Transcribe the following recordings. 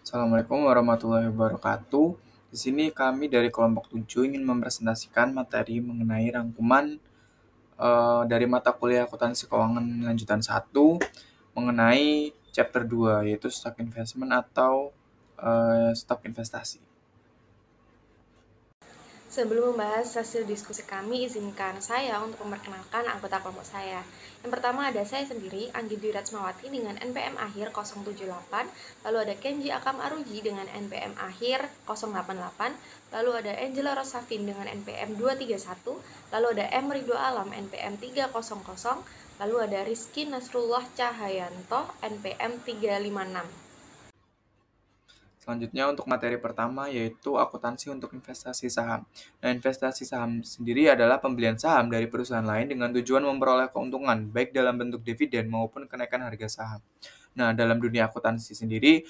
Assalamualaikum warahmatullahi wabarakatuh. Di sini kami dari kelompok 7 ingin mempresentasikan materi mengenai rangkuman dari mata kuliah akuntansi keuangan lanjutan 1 mengenai chapter 2 yaitu stock investment atau stock investasi. Sebelum membahas hasil diskusi kami, izinkan saya untuk memperkenalkan anggota kelompok saya. Yang pertama ada saya sendiri, Anggi Dwi Ratsmawati dengan NPM akhir 078, lalu ada Kenji Akam Aruji dengan NPM akhir 088, lalu ada Angela Rosafin dengan NPM 231, lalu ada M. Ridho Alam NPM 300, lalu ada Rizky Nasrullah Cahayanto NPM 356. Selanjutnya untuk materi pertama yaitu akuntansi untuk investasi saham. Nah, investasi saham sendiri adalah pembelian saham dari perusahaan lain dengan tujuan memperoleh keuntungan baik dalam bentuk dividen maupun kenaikan harga saham. Nah, dalam dunia akuntansi sendiri,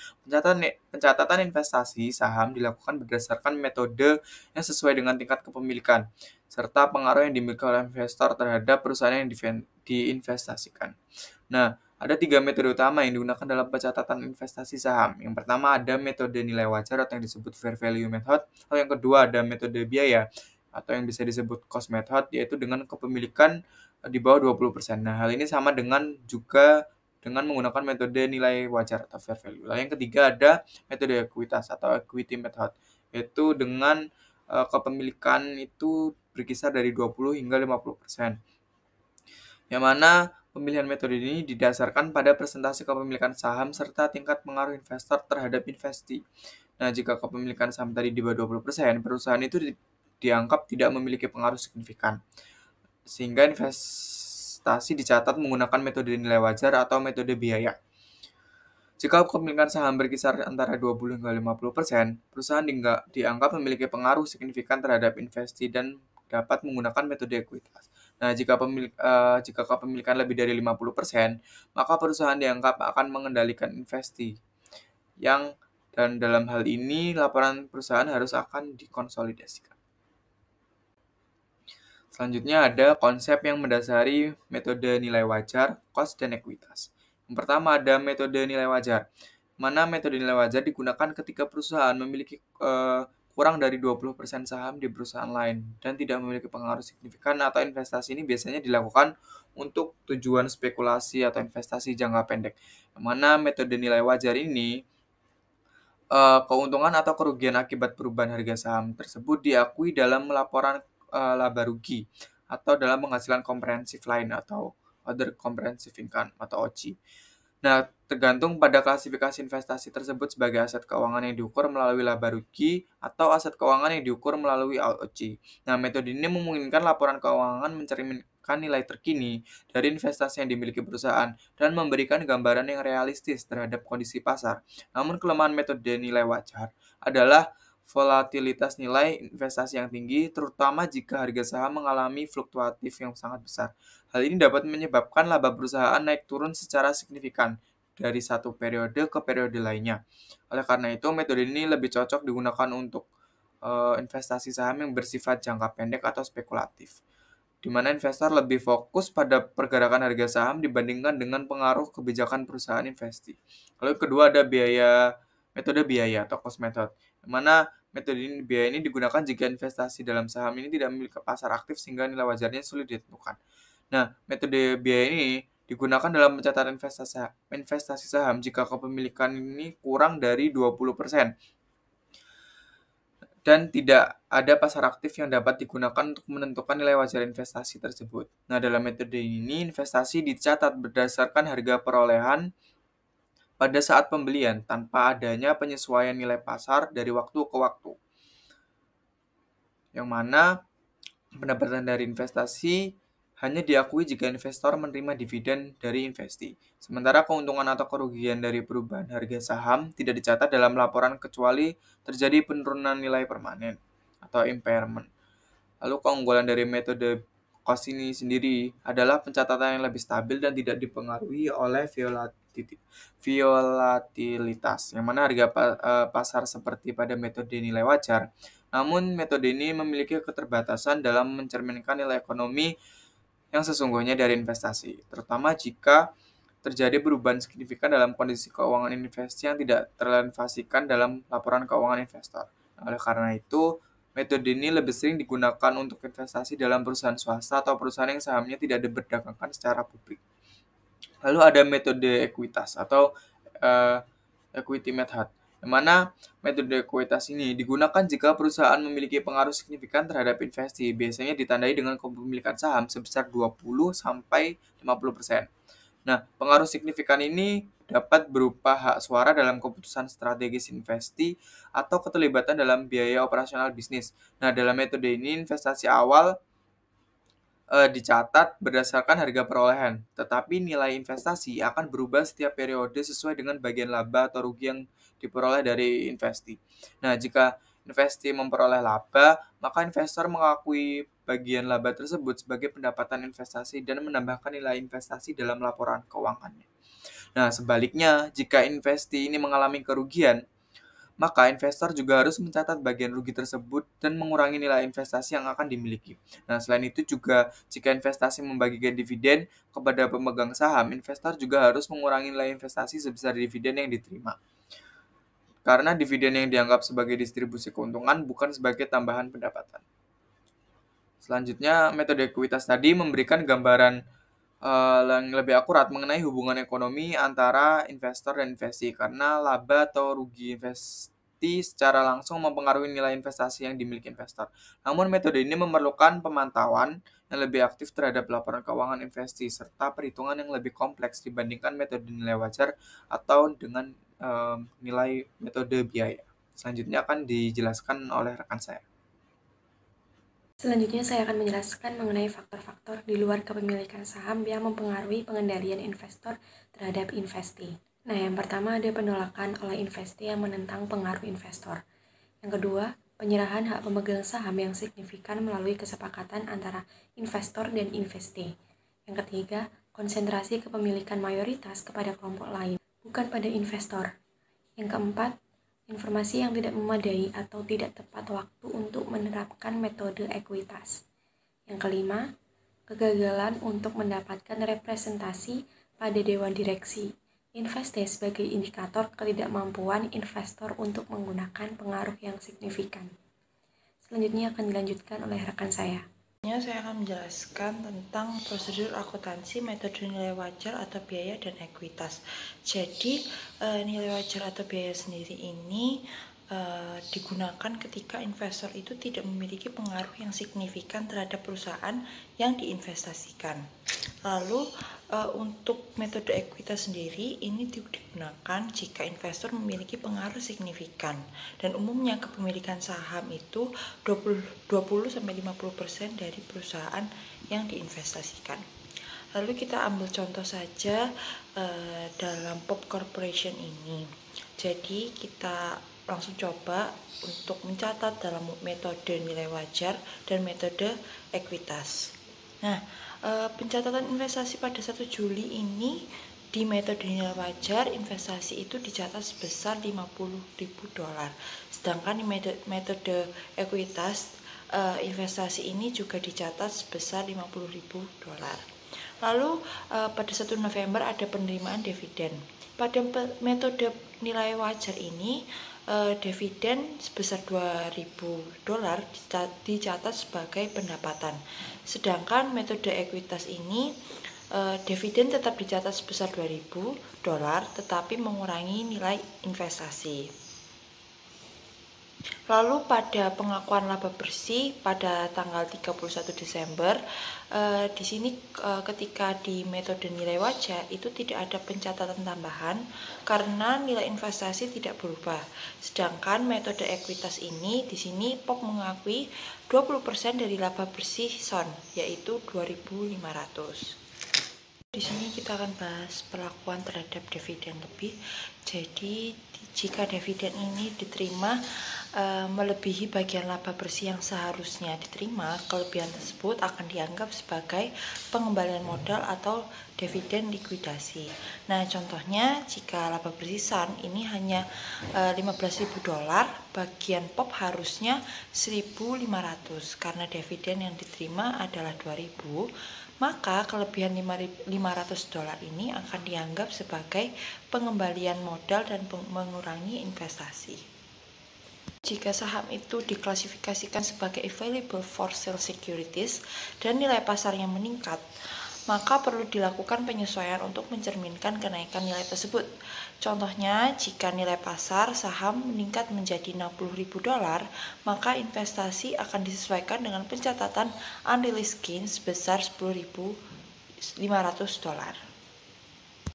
pencatatan investasi saham dilakukan berdasarkan metode yang sesuai dengan tingkat kepemilikan serta pengaruh yang dimiliki oleh investor terhadap perusahaan yang diinvestasikan. Nah, ada 3 metode utama yang digunakan dalam pencatatan investasi saham. Yang pertama ada metode nilai wajar atau yang disebut fair value method, atau yang kedua ada metode biaya atau yang bisa disebut cost method, yaitu dengan kepemilikan di bawah 20%. Nah, hal ini sama dengan juga dengan menggunakan metode nilai wajar atau fair value. Lalu yang ketiga ada metode ekuitas atau equity method, yaitu dengan kepemilikan itu berkisar dari 20 hingga 50%. Yang mana pemilihan metode ini didasarkan pada presentasi kepemilikan saham serta tingkat pengaruh investor terhadap investi. Nah, jika kepemilikan saham tadi di bawah 20%, perusahaan itu dianggap tidak memiliki pengaruh signifikan. Sehingga investasi dicatat menggunakan metode nilai wajar atau metode biaya. Jika kepemilikan saham berkisar antara 20 hingga 50%, perusahaan dianggap memiliki pengaruh signifikan terhadap investi dan dapat menggunakan metode ekuitas. Nah, jika kepemilikan lebih dari 50%, maka perusahaan dianggap akan mengendalikan investi. Dan dalam hal ini, laporan perusahaan harus akan dikonsolidasikan. Selanjutnya ada konsep yang mendasari metode nilai wajar, cost, dan ekuitas. Yang pertama ada metode nilai wajar, mana metode nilai wajar digunakan ketika perusahaan memiliki kurang dari 20% saham di perusahaan lain dan tidak memiliki pengaruh signifikan atau investasi ini biasanya dilakukan untuk tujuan spekulasi atau investasi jangka pendek. Yang mana metode nilai wajar ini keuntungan atau kerugian akibat perubahan harga saham tersebut diakui dalam laporan laba rugi atau dalam penghasilan komprehensif lain atau other comprehensive income atau OCI. Nah, tergantung pada klasifikasi investasi tersebut sebagai aset keuangan yang diukur melalui laba rugi atau aset keuangan yang diukur melalui OCI. Nah, metode ini memungkinkan laporan keuangan mencerminkan nilai terkini dari investasi yang dimiliki perusahaan dan memberikan gambaran yang realistis terhadap kondisi pasar. Namun, kelemahan metode nilai wajar adalah volatilitas nilai investasi yang tinggi, terutama jika harga saham mengalami fluktuatif yang sangat besar. Hal ini dapat menyebabkan laba perusahaan naik turun secara signifikan dari satu periode ke periode lainnya. Oleh karena itu, metode ini lebih cocok digunakan untuk investasi saham yang bersifat jangka pendek atau spekulatif, di mana investor lebih fokus pada pergerakan harga saham dibandingkan dengan pengaruh kebijakan perusahaan investi. Lalu kedua ada metode biaya atau cost method, di mana metode biaya ini digunakan jika investasi dalam saham ini tidak memiliki pasar aktif sehingga nilai wajarnya sulit ditentukan. Nah, metode biaya ini digunakan dalam pencatatan investasi saham jika kepemilikan ini kurang dari 20% dan tidak ada pasar aktif yang dapat digunakan untuk menentukan nilai wajar investasi tersebut. Nah, dalam metode ini, investasi dicatat berdasarkan harga perolehan pada saat pembelian tanpa adanya penyesuaian nilai pasar dari waktu ke waktu. Yang mana pendapatan dari investasi hanya diakui jika investor menerima dividen dari investi. Sementara keuntungan atau kerugian dari perubahan harga saham tidak dicatat dalam laporan kecuali terjadi penurunan nilai permanen atau impairment. Lalu keunggulan dari metode cost ini sendiri adalah pencatatan yang lebih stabil dan tidak dipengaruhi oleh volatilitas, yang mana harga pasar seperti pada metode nilai wajar. Namun metode ini memiliki keterbatasan dalam mencerminkan nilai ekonomi yang sesungguhnya dari investasi, terutama jika terjadi perubahan signifikan dalam kondisi keuangan investasi yang tidak terrelevasikan dalam laporan keuangan investor. Nah, oleh karena itu, metode ini lebih sering digunakan untuk investasi dalam perusahaan swasta atau perusahaan yang sahamnya tidak diperdagangkan secara publik. Lalu ada metode ekuitas atau eh, equity method, yang mana metode ekuitas ini digunakan jika perusahaan memiliki pengaruh signifikan terhadap investasi, biasanya ditandai dengan kepemilikan saham sebesar 20-50%. Nah, pengaruh signifikan ini dapat berupa hak suara dalam keputusan strategis investasi atau keterlibatan dalam biaya operasional bisnis. Nah, dalam metode ini investasi awal dicatat berdasarkan harga perolehan, tetapi nilai investasi akan berubah setiap periode sesuai dengan bagian laba atau rugi yang diperoleh dari investasi. Nah, jika investasi memperoleh laba, maka investor mengakui bagian laba tersebut sebagai pendapatan investasi dan menambahkan nilai investasi dalam laporan keuangannya. Nah, sebaliknya, jika investasi ini mengalami kerugian, maka investor juga harus mencatat bagian rugi tersebut dan mengurangi nilai investasi yang akan dimiliki. Nah, selain itu juga jika investasi membagikan dividen kepada pemegang saham, investor juga harus mengurangi nilai investasi sebesar dividen yang diterima. Karena dividen yang dianggap sebagai distribusi keuntungan bukan sebagai tambahan pendapatan. Selanjutnya, metode ekuitas tadi memberikan gambaran yang lebih akurat mengenai hubungan ekonomi antara investor dan investasi, karena laba atau rugi investasi secara langsung mempengaruhi nilai investasi yang dimiliki investor. Namun metode ini memerlukan pemantauan yang lebih aktif terhadap laporan keuangan investasi serta perhitungan yang lebih kompleks dibandingkan metode nilai wajar atau dengan nilai metode biaya. Selanjutnya akan dijelaskan oleh rekan saya. Selanjutnya saya akan menjelaskan mengenai faktor-faktor di luar kepemilikan saham yang mempengaruhi pengendalian investor terhadap investasi. Nah, yang pertama ada penolakan oleh investasi yang menentang pengaruh investor. Yang kedua, penyerahan hak pemegang saham yang signifikan melalui kesepakatan antara investor dan investasi. Yang ketiga, konsentrasi kepemilikan mayoritas kepada kelompok lain, bukan pada investor. Yang keempat, informasi yang tidak memadai atau tidak tepat waktu untuk menerapkan metode ekuitas. Yang kelima, kegagalan untuk mendapatkan representasi pada dewan direksi. Investasi sebagai indikator ketidakmampuan investor untuk menggunakan pengaruh yang signifikan. Selanjutnya akan dilanjutkan oleh rekan saya. Saya akan menjelaskan tentang prosedur akuntansi, metode nilai wajar atau biaya, dan ekuitas. Jadi, nilai wajar atau biaya sendiri ini digunakan ketika investor itu tidak memiliki pengaruh yang signifikan terhadap perusahaan yang diinvestasikan. Lalu untuk metode ekuitas sendiri ini digunakan jika investor memiliki pengaruh signifikan, dan umumnya kepemilikan saham itu 20-50% dari perusahaan yang diinvestasikan. Lalu kita ambil contoh saja dalam Pop Corporation ini. Jadi kita langsung coba untuk mencatat dalam metode nilai wajar dan metode ekuitas. Nah, pencatatan investasi pada 1 Juli ini di metode nilai wajar investasi itu dicatat sebesar $50.000. Sedangkan di metode ekuitas investasi ini juga dicatat sebesar $50.000. Lalu pada 1 November ada penerimaan dividen. Pada metode nilai wajar ini dividen sebesar $2.000 dicatat sebagai pendapatan. Sedangkan metode ekuitas ini dividen tetap dicatat sebesar $2.000 tetapi mengurangi nilai investasi. Lalu pada pengakuan laba bersih pada tanggal 31 Desember, di sini ketika di metode nilai wajar itu tidak ada pencatatan tambahan karena nilai investasi tidak berubah. Sedangkan metode ekuitas ini di sini POP mengakui 20% dari laba bersih SON, yaitu 2.500. Di sini kita akan bahas perlakuan terhadap dividen lebih. Jadi jika dividen ini diterima melebihi bagian laba bersih yang seharusnya diterima, kelebihan tersebut akan dianggap sebagai pengembalian modal atau dividen likuidasi. Nah, contohnya jika laba bersih SON ini hanya $15.000, bagian POP harusnya 1.500 karena dividen yang diterima adalah 2.000. maka kelebihan $500 ini akan dianggap sebagai pengembalian modal dan mengurangi investasi. Jika saham itu diklasifikasikan sebagai available for sale securities dan nilai pasarnya meningkat, maka perlu dilakukan penyesuaian untuk mencerminkan kenaikan nilai tersebut. Contohnya, jika nilai pasar saham meningkat menjadi $60.000, maka investasi akan disesuaikan dengan pencatatan unrealized gain sebesar $10.500.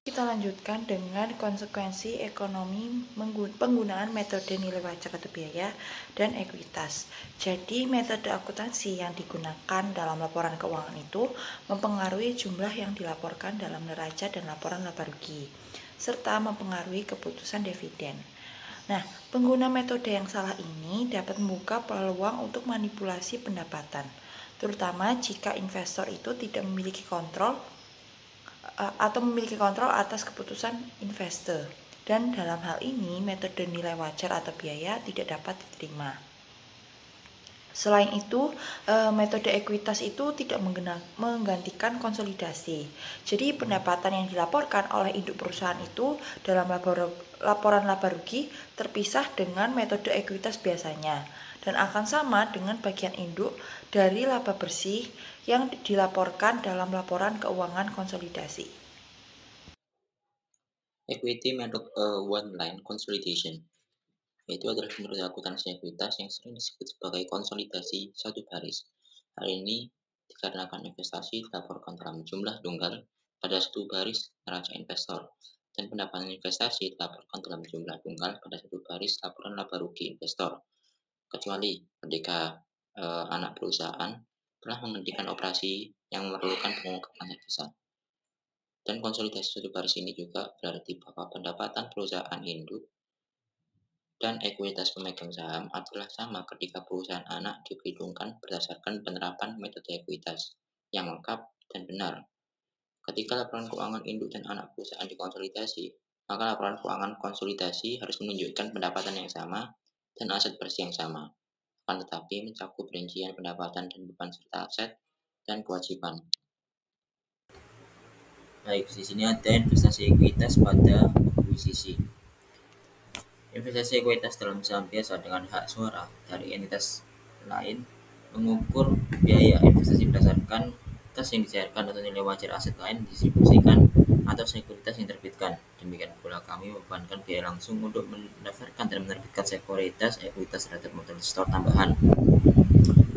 Kita lanjutkan dengan konsekuensi ekonomi penggunaan metode nilai wajar atau biaya dan ekuitas. Jadi, metode akuntansi yang digunakan dalam laporan keuangan itu mempengaruhi jumlah yang dilaporkan dalam neraca dan laporan laba rugi, serta mempengaruhi keputusan dividen. Nah, pengguna metode yang salah ini dapat membuka peluang untuk manipulasi pendapatan, terutama jika investor itu tidak memiliki kontrol atas keputusan investor. Dan dalam hal ini, metode nilai wajar atau biaya tidak dapat diterima. Selain itu, metode ekuitas itu tidak menggantikan konsolidasi. Jadi, pendapatan yang dilaporkan oleh induk perusahaan itu dalam laporan laba rugi terpisah dengan metode ekuitas biasanya, dan akan sama dengan bagian induk dari laba bersih yang dilaporkan dalam laporan keuangan konsolidasi. Equity method one-line consolidation, yaitu adalah metode akuntansi ekuitas yang sering disebut sebagai konsolidasi satu baris. Hal ini dikarenakan investasi dilaporkan dalam jumlah tunggal pada satu baris neraca investor, dan pendapatan investasi dilaporkan dalam jumlah tunggal pada satu baris laporan laba rugi investor, kecuali ketika anak perusahaan telah menghentikan operasi yang memerlukan pengungkapan besar. Dan konsolidasi satu baris ini juga berarti bahwa pendapatan perusahaan induk dan ekuitas pemegang saham adalah sama ketika perusahaan anak diperhitungkan berdasarkan penerapan metode ekuitas yang lengkap dan benar. Ketika laporan keuangan induk dan anak perusahaan dikonsolidasi, maka laporan keuangan konsolidasi harus menunjukkan pendapatan yang sama dan aset bersih yang sama, akan tetapi mencakup rincian pendapatan dan beban serta aset dan kewajiban. Baik, di sini ada investasi ekuitas pada akuisisi. Investasi ekuitas dalam saham biasa dengan hak suara dari entitas lain mengukur biaya investasi berdasarkan kas yang dicairkan atau nilai wajar aset lain distribusikan atau sekuritas yang diterbitkan. Demikian pula kami membebankan biaya langsung untuk mendaftarkan dan menerbitkan sekuritas ekuitas terhadap modal store tambahan.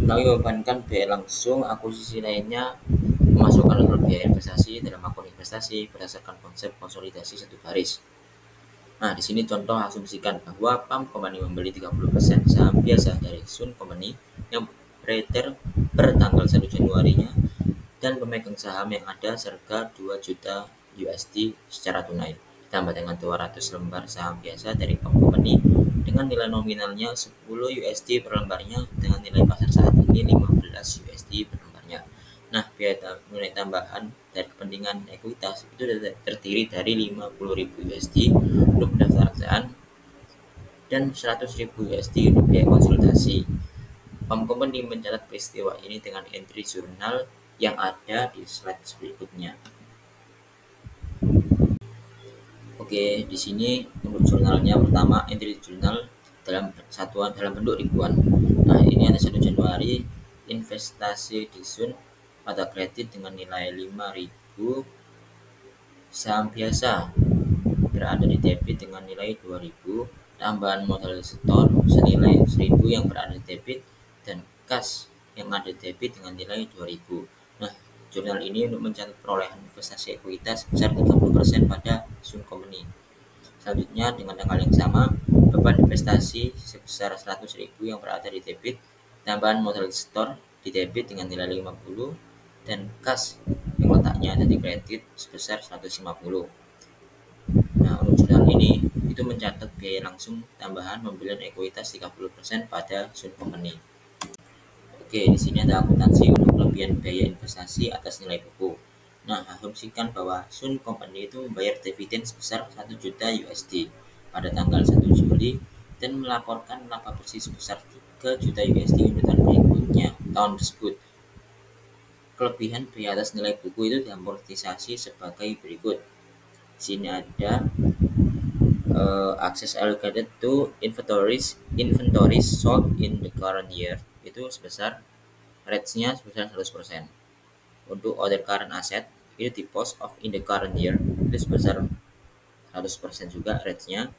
Kami membebankan biaya langsung akuisisi lainnya memasukkan level biaya investasi dalam akun investasi berdasarkan konsep konsolidasi satu baris. Nah, di sini contoh asumsikan bahwa Pump Company membeli 30% saham biasa dari Sun Company yang beredar per tanggal 1 Januarinya dan pemegang saham yang ada seharga 2 juta USD secara tunai, ditambah dengan 200 lembar saham biasa dari Pump Company dengan nilai nominalnya 10 USD per lembarnya dengan nilai pasar saat ini 15 USD per lembarnya. Nah, biaya nilai tambahan dari kepentingan ekuitas itu terdiri dari 50.000 USD untuk pendaftaran dan 100.000 USD untuk biaya konsultasi. Pump Company mencatat peristiwa ini dengan entry jurnal yang ada di slide berikutnya. Oke, di sini untuk jurnalnya pertama entry jurnal dalam bentuk ribuan. Nah, ini ada 1 Januari investasi di Sun pada kredit dengan nilai 5.000, saham biasa berada di debit dengan nilai 2.000, tambahan modal store senilai 1.000 yang berada di debit, dan kas yang ada di debit dengan nilai 2.000. Nah, jurnal ini untuk mencatat perolehan investasi ekuitas sebesar 30% pada Sun Company. Selanjutnya dengan tanggal yang sama, beban investasi sebesar 100.000 yang berada di debit, tambahan modal store di debit dengan nilai 50, dan kas yang letaknya ada di kredit sebesar 150. Nah, untuk jurnal ini itu mencatat biaya langsung tambahan pembelian ekuitas 30% pada Sun Company. Oke, di sini ada akuntansi untuk kelebihan biaya investasi atas nilai buku. Nah, asumsikan bahwa Sun Company itu membayar dividen sebesar 1 juta USD pada tanggal 1 Juli dan melaporkan laba bersih sebesar 3 juta USD untuk tahun berikutnya, tahun tersebut. kelebihan biaya atas nilai buku itu diamortisasi sebagai berikut. Di sini ada access allocated to inventories sold in the current year itu sebesar rates-nya sebesar 100%. Untuk other current asset itu dispose of in the current year itu sebesar 100% juga rates-nya.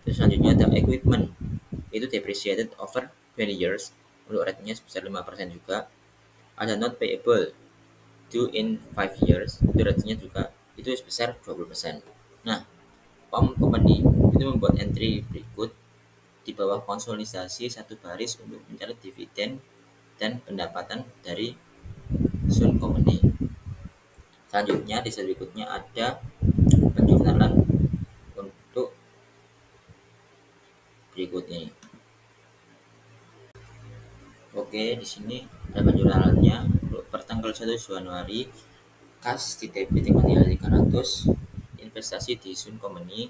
Terus selanjutnya ada equipment itu depreciated over 20 years untuk rate-nya sebesar 5% juga. Ada not payable due in 5 years itu rate-nya juga itu sebesar 20%. Nah, POM Company itu membuat entry berikut di bawah konsolidasi satu baris untuk mencatat dividen dan pendapatan dari Sun Company. Selanjutnya di slide berikutnya ada penjurnalan untuk berikut ini. Oke, di sini ada penjurnalannya. Per tanggal 1 Januari, kas di debit dengan nilai 300, investasi di Sun Company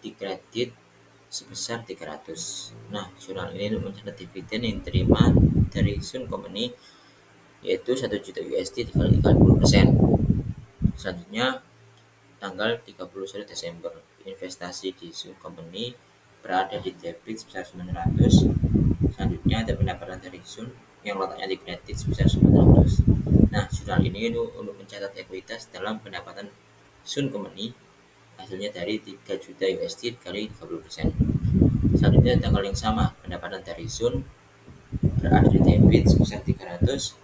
di kredit sebesar 300. Nah, jurnal ini untuk mencatat dividen yang diterima dari Sun Company yaitu 1 juta USD dikali 30%. Selanjutnya tanggal 31 Desember, investasi di Sun Company berada di debit sebesar 900. Selanjutnya ada pendapatan dari Sun yang letaknya di kredit sebesar 900. Nah, jurnal ini untuk mencatat ekuitas dalam pendapatan Sun Company hasilnya dari 3 juta USD dikali 30%. Selanjutnya tanggal yang sama, pendapatan dari Sun berada di debit sebesar 300,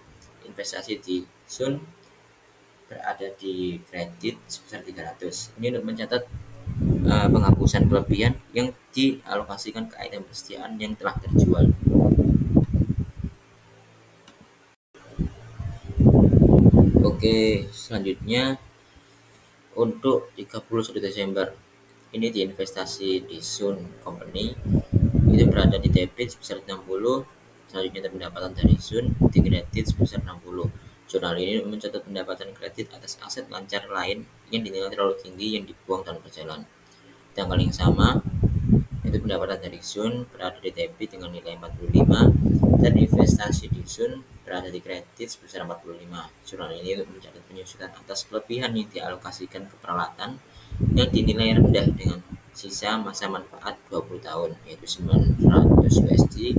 investasi di Sun berada di kredit sebesar 300. Ini untuk mencatat penghapusan kelebihan yang dialokasikan ke item persediaan yang telah terjual. Oke, selanjutnya untuk 31 Desember ini di investasi di Sun Company itu berada di debit sebesar 60. Selanjutnya ada pendapatan dari Sun di kredit sebesar 60. Jurnal ini mencatat pendapatan kredit atas aset lancar lain yang dinilai terlalu tinggi yang dibuang dalam berjalan. Tanggal yang sama itu pendapatan dari Sun berada di debit dengan nilai 45 dan investasi di Sun berada di kredit sebesar 45. Jurnal ini untuk mencatat penyusutan atas kelebihan yang dialokasikan ke peralatan yang dinilai rendah dengan sisa masa manfaat 20 tahun yaitu 900 USD,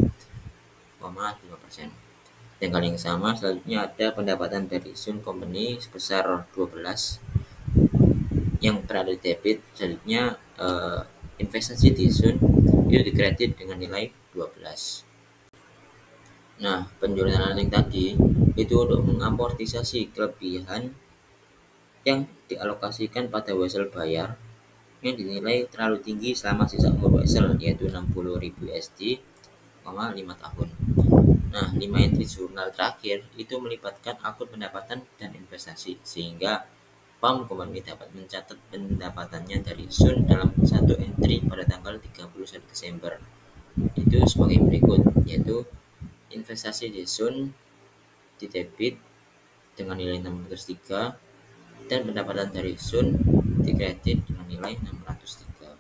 5%. Tanggal yang sama selanjutnya ada pendapatan dari Sun Company sebesar 12 yang berada di debit. Selanjutnya investasi di Sun itu dikredit dengan nilai 12. Nah, penjurnalan yang tadi itu untuk mengamortisasi kelebihan yang dialokasikan pada wesel bayar yang dinilai terlalu tinggi selama sisa umur wesel yaitu 60.000 USD, 5 tahun. Nah, 5 entry jurnal terakhir itu melibatkan akun pendapatan dan investasi sehingga POM Company dapat mencatat pendapatannya dari Sun dalam satu entry pada tanggal 31 Desember. Itu sebagai berikut, yaitu investasi di Sun di debit dengan nilai 603 dan pendapatan dari Sun di kredit dengan nilai 603.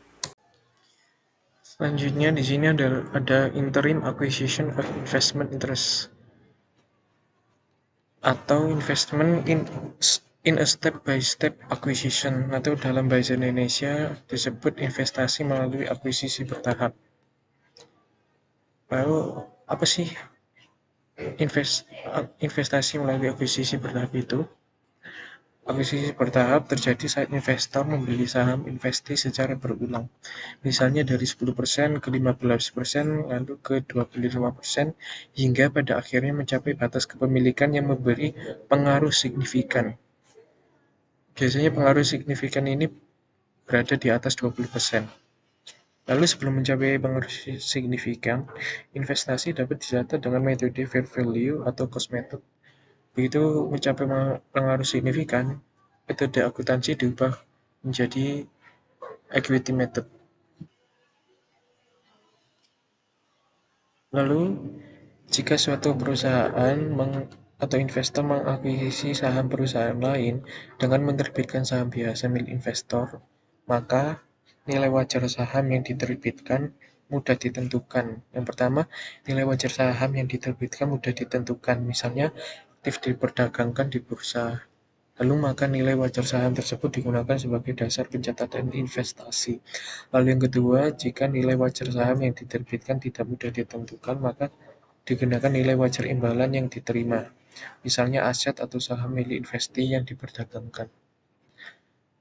Selanjutnya di sini ada interim acquisition of investment interest atau investment in a step by step acquisition atau dalam bahasa Indonesia disebut investasi melalui akuisisi bertahap. Lalu apa sih investasi melalui akuisisi bertahap itu? Akuisisi bertahap terjadi saat investor membeli saham investasi secara berulang. Misalnya dari 10% ke 15%, lalu ke 25%, hingga pada akhirnya mencapai batas kepemilikan yang memberi pengaruh signifikan. Biasanya pengaruh signifikan ini berada di atas 20%. Lalu sebelum mencapai pengaruh signifikan, investasi dapat dicatat dengan metode fair value atau cost method. Begitu mencapai pengaruh signifikan, metode akuntansi diubah menjadi equity method. Lalu, jika suatu perusahaan atau investor mengakuisisi saham perusahaan lain dengan menerbitkan saham biasa milik investor, maka nilai wajar saham yang diterbitkan mudah ditentukan. Yang pertama, nilai wajar saham yang diterbitkan mudah ditentukan. Misalnya, aktif diperdagangkan di bursa. Lalu maka nilai wajar saham tersebut digunakan sebagai dasar pencatatan investasi. Lalu yang kedua, jika nilai wajar saham yang diterbitkan tidak mudah ditentukan, maka digunakan nilai wajar imbalan yang diterima, misalnya aset atau saham milik investi yang diperdagangkan.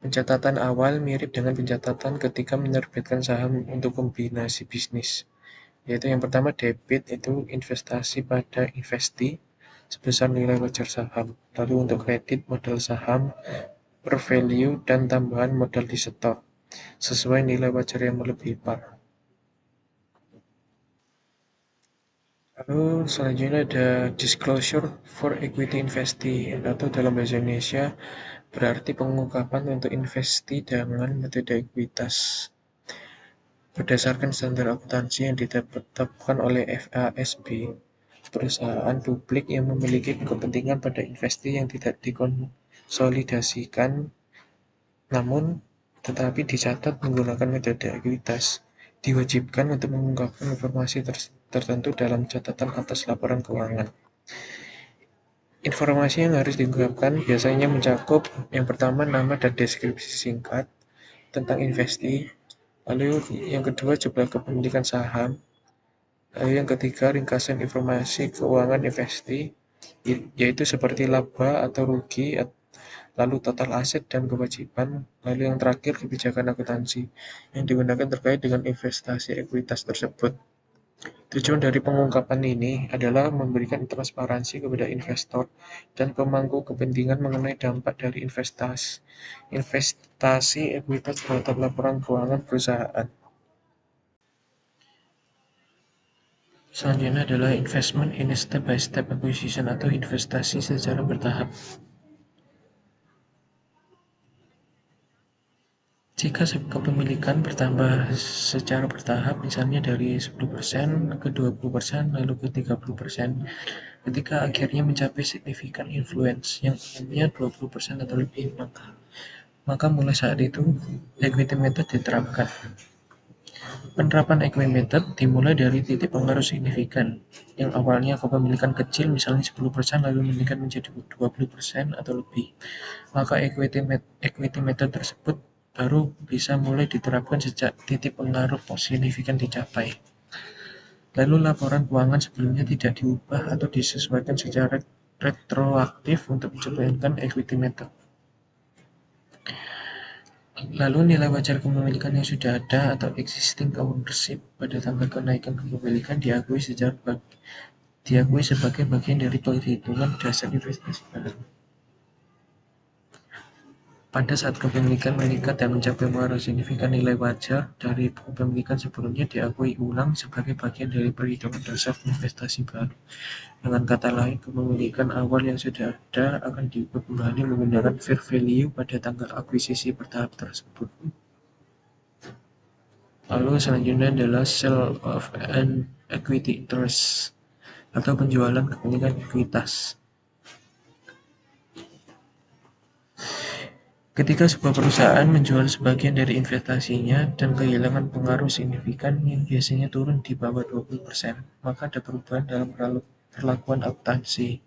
Pencatatan awal mirip dengan pencatatan ketika menerbitkan saham untuk kombinasi bisnis, yaitu yang pertama debit itu investasi pada investi sebesar nilai wajar saham. Lalu untuk kredit modal saham per value dan tambahan modal di setor sesuai nilai wajar yang melebihi par. Lalu selanjutnya ada disclosure for equity investee atau dalam bahasa Indonesia berarti pengungkapan untuk investi dengan metode ekuitas. Berdasarkan standar akuntansi yang ditetapkan oleh FASB, perusahaan publik yang memiliki kepentingan pada investi yang tidak dikonsolidasikan namun tetapi dicatat menggunakan metode ekuitas, diwajibkan untuk mengungkapkan informasi tertentu dalam catatan atas laporan keuangan. Informasi yang harus diungkapkan biasanya mencakup yang pertama nama dan deskripsi singkat tentang investi, lalu yang kedua jumlah kepemilikan saham, lalu yang ketiga ringkasan informasi keuangan investi, yaitu seperti laba atau rugi, lalu total aset dan kewajiban, lalu yang terakhir kebijakan akuntansi yang digunakan terkait dengan investasi ekuitas tersebut. Tujuan dari pengungkapan ini adalah memberikan transparansi kepada investor dan pemangku kepentingan mengenai dampak dari investasi ekuitas terhadap laporan keuangan perusahaan. Selanjutnya adalah investment in step-by-step acquisition atau investasi secara bertahap. Jika kepemilikan bertambah secara bertahap, misalnya dari 10% ke 20%, lalu ke 30%, ketika akhirnya mencapai signifikan influence yang umumnya 20% atau lebih, maka mulai saat itu equity method diterapkan. Penerapan equity method dimulai dari titik pengaruh signifikan, yang awalnya kepemilikan kecil, misalnya 10%, lalu meningkat menjadi 20% atau lebih. Maka equity method tersebut baru bisa mulai diterapkan sejak titik pengaruh signifikan dicapai. Lalu laporan keuangan sebelumnya tidak diubah atau disesuaikan secara retroaktif untuk menjalankan equity method. Lalu nilai wajar kepemilikan yang sudah ada atau existing ownership pada tanggal kenaikan kepemilikan diakui sebagai bagian dari perhitungan dasar investasi baru. Pada saat kepemilikan meningkat dan mencapai pengaruh signifikan, nilai wajar dari kepemilikan sebelumnya diakui ulang sebagai bagian dari perhitungan dasar investasi baru. Dengan kata lain, kepemilikan awal yang sudah ada akan diubah kembali menggunakan fair value pada tanggal akuisisi bertahap tersebut. Lalu selanjutnya adalah sale of an equity interest atau penjualan kepemilikan ekuitas. Ketika sebuah perusahaan menjual sebagian dari investasinya dan kehilangan pengaruh signifikan yang biasanya turun di bawah 20%, maka ada perubahan dalam perlakuan akuntansi.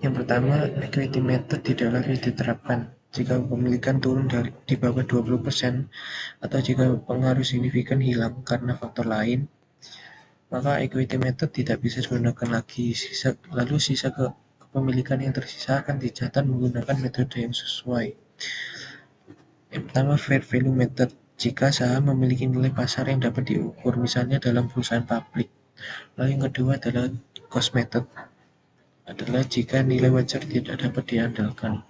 Yang pertama, equity method tidak lagi diterapkan jika kepemilikan turun di bawah 20% atau jika pengaruh signifikan hilang karena faktor lain, maka equity method tidak bisa digunakan lagi. Lalu sisa kepemilikan yang tersisa akan dicatat menggunakan metode yang sesuai. Yang pertama, fair value method. Jika saham memiliki nilai pasar yang dapat diukur, misalnya dalam perusahaan publik. Lalu yang kedua adalah cost method. Adalah jika nilai wajar tidak dapat diandalkan.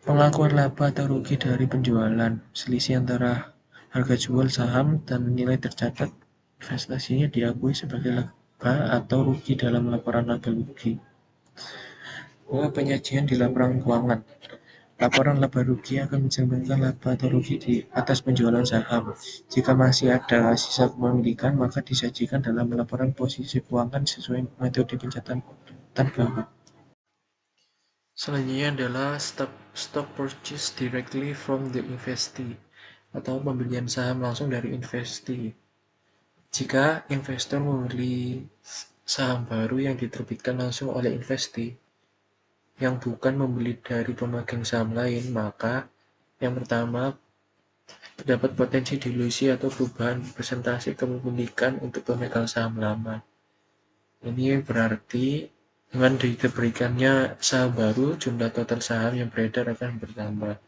Pengakuan laba atau rugi dari penjualan, selisih antara harga jual saham dan nilai tercatat investasinya diakui sebagai laba atau rugi dalam laporan laba rugi. Penyajian di laporan keuangan. Laporan laba rugi akan mencerminkan laba atau rugi di atas penjualan saham. Jika masih ada sisa kepemilikan, maka disajikan dalam laporan posisi keuangan sesuai metode pencatatan baru. Selanjutnya adalah stock purchase directly from the investee atau pembelian saham langsung dari investee. Jika investor membeli saham baru yang diterbitkan langsung oleh investee yang bukan membeli dari pemegang saham lain, maka yang pertama terdapat potensi dilusi atau perubahan presentasi kepemilikan untuk pemegang saham lama. Ini berarti dengan diberikannya saham baru, jumlah total saham yang beredar akan bertambah.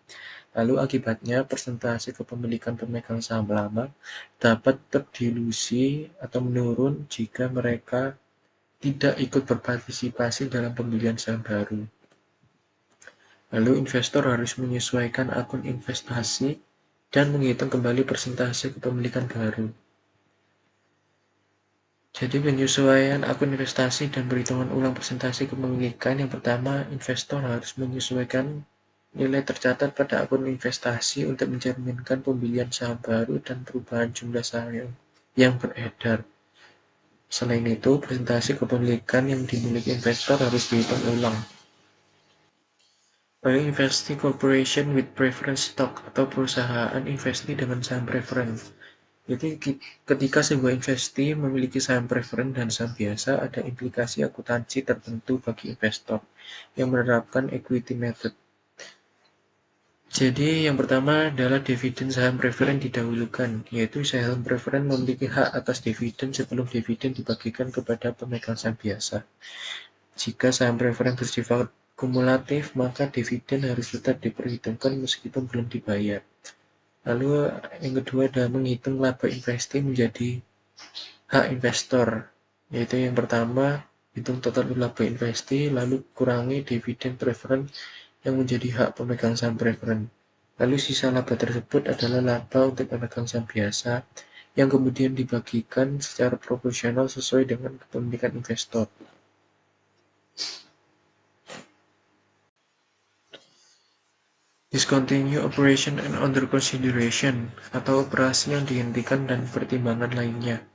Lalu akibatnya persentase kepemilikan pemegang saham lama dapat terdilusi atau menurun jika mereka tidak ikut berpartisipasi dalam pembelian saham baru. Lalu investor harus menyesuaikan akun investasi dan menghitung kembali persentase kepemilikan baru. Jadi penyesuaian akun investasi dan perhitungan ulang persentase kepemilikan, yang pertama investor harus menyesuaikan nilai tercatat pada akun investasi untuk mencerminkan pembelian saham baru dan perubahan jumlah saham yang beredar. Selain itu, presentasi kepemilikan yang dimiliki investor harus dihitung ulang. Lalu investee corporation with preference stock atau perusahaan investee dengan saham preference. Jadi ketika sebuah investee memiliki saham preference dan saham biasa, ada implikasi akuntansi tertentu bagi investor yang menerapkan equity method. Jadi yang pertama adalah dividen saham preferen didahulukan, yaitu saham preferen memiliki hak atas dividen sebelum dividen dibagikan kepada pemegang saham biasa. Jika saham preferen bersifat kumulatif, maka dividen harus tetap diperhitungkan meskipun belum dibayar. Lalu yang kedua adalah menghitung laba investasi menjadi hak investor, yaitu yang pertama hitung total laba investasi, lalu kurangi dividen preferen yang menjadi hak pemegang saham preferen. Lalu sisa laba tersebut adalah laba untuk pemegang saham biasa yang kemudian dibagikan secara proporsional sesuai dengan kepemilikan investor. Discontinue operation and under consideration atau operasi yang dihentikan dan pertimbangan lainnya.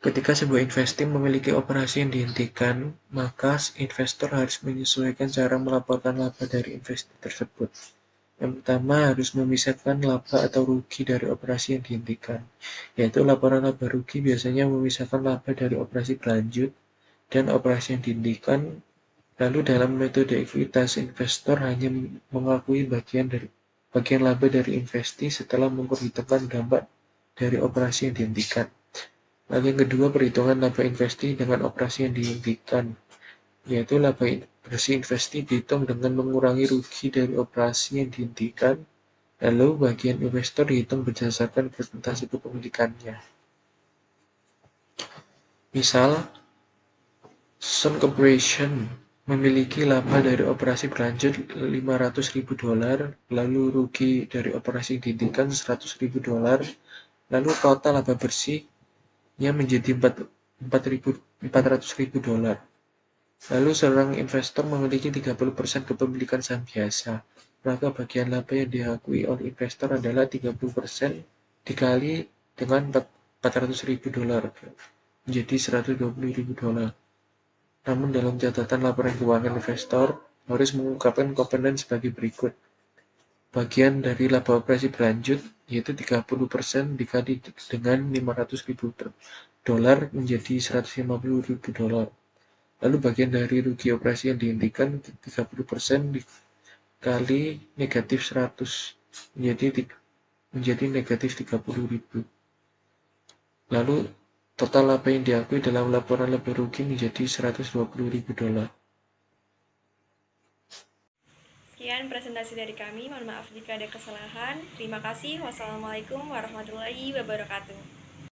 Ketika sebuah investasi memiliki operasi yang dihentikan, maka investor harus menyesuaikan cara melaporkan laba dari investasi tersebut. Yang pertama harus memisahkan laba atau rugi dari operasi yang dihentikan, yaitu laporan laba rugi biasanya memisahkan laba dari operasi berlanjut dan operasi yang dihentikan. Lalu dalam metode ekuitas, investor hanya mengakui bagian laba dari investasi setelah memperhitungkan dampak dari operasi yang dihentikan. Lalu yang kedua, perhitungan laba investasi dengan operasi yang dihentikan, yaitu laba bersih investasi dihitung dengan mengurangi rugi dari operasi yang dihentikan, lalu bagian investor dihitung berdasarkan presentasi kepemilikannya. Misal, Sun Corporation memiliki laba dari operasi berlanjut $500.000, lalu rugi dari operasi yang dihentikan $100.000, lalu total laba bersihnya menjadi $400.000. Lalu seorang investor memiliki 30% kepemilikan saham biasa, maka bagian laba yang diakui oleh investor adalah 30% dikali dengan $400.000 menjadi $120.000. Namun dalam catatan laporan keuangan investor harus mengungkapkan komponen sebagai berikut. Bagian dari laba operasi berlanjut yaitu 30% dikali dengan $500.000 menjadi $150.000. Lalu bagian dari rugi operasi yang dihentikan 30% dikali negatif 100 menjadi negatif 30.000. Lalu total laba yang diakui dalam laporan laba rugi menjadi $120.000. Sekian presentasi dari kami. Mohon maaf jika ada kesalahan. Terima kasih. Wassalamualaikum warahmatullahi wabarakatuh.